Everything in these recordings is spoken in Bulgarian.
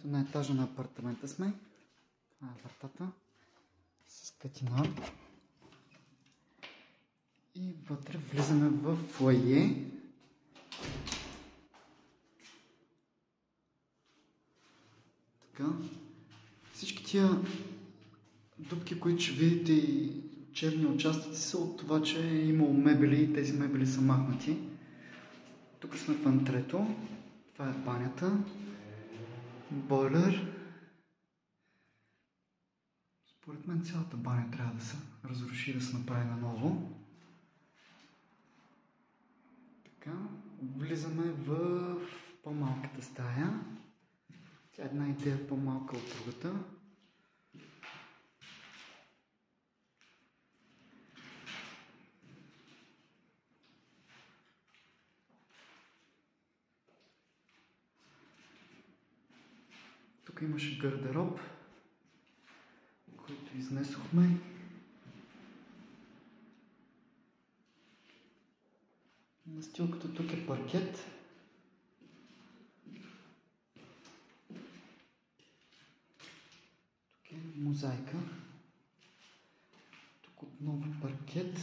Ето на етажа на апартамента сме. Това е вратата с катинар. И вътре влизаме в фоайе. Така. Всички тия дупки, които ще видите и черни участъци, са от това, че е имало мебели и тези мебели са махнати. Тук сме в антрето. Това е банята. Бойлер. Според мен цялата баня трябва да се разруши, да се направи наново. Така, влизаме в по-малката стая. Тя е една идея по-малка от другата. Тук имаше гардероб, който изнесохме. Настилката тук е паркет. Тук е мозайка. Тук отново паркет.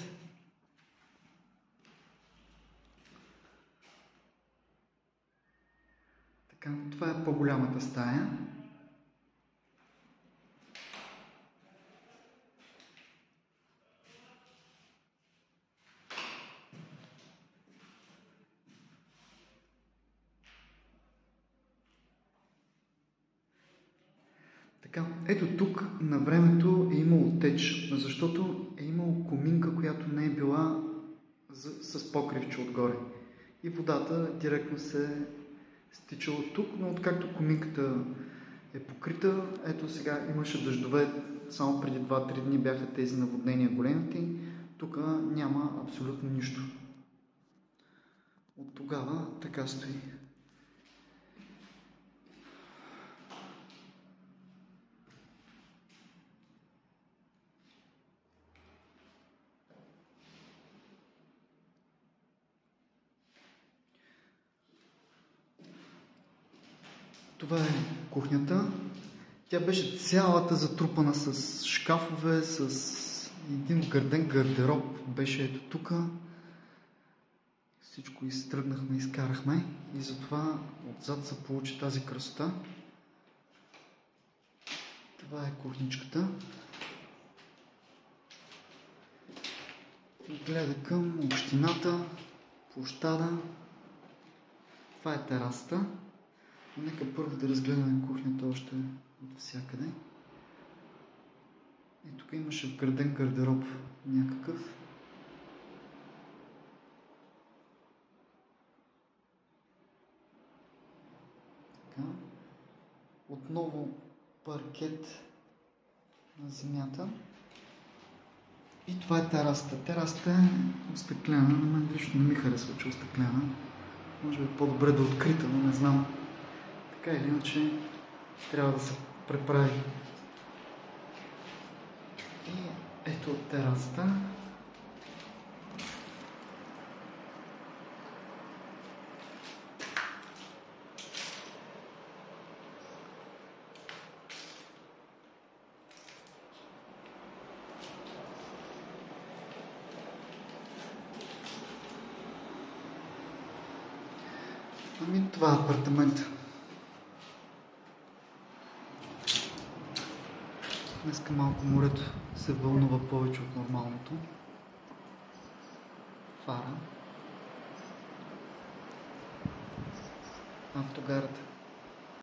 Така, това е по-голямата стая. Така, ето тук на времето е имало теч, защото е имало коминка, която не е била с покривче отгоре. И водата директно се стичала тук, но откакто коминката е покрита, ето сега имаше дъждове, само преди 2-3 дни бяха тези наводнения големите, тук няма абсолютно нищо. От тогава така стои. Това е кухнята. Тя беше цялата затрупана с шкафове, с един вграден гардероб. Беше ето тук. Всичко изтръгнахме, изкарахме и затова отзад се получи тази красота. Това е кухничката. Гледа към общината, площада. Това е терасата. Нека първо да разгледаме кухнята още от всякъде. И тук имаше вграден гардероб някакъв. Така. Отново паркет на земята. И това е терасата. Терасата е остъклена. На мен лично не ми харесва, че е остъклена. Може би по-добре да е открита, но не знам. Така или иначе трябва да се преправи. И ето от терасата. Ами това е апартамента. Днеска малко морето се вълнува повече от нормалното. Фара. Автогарата.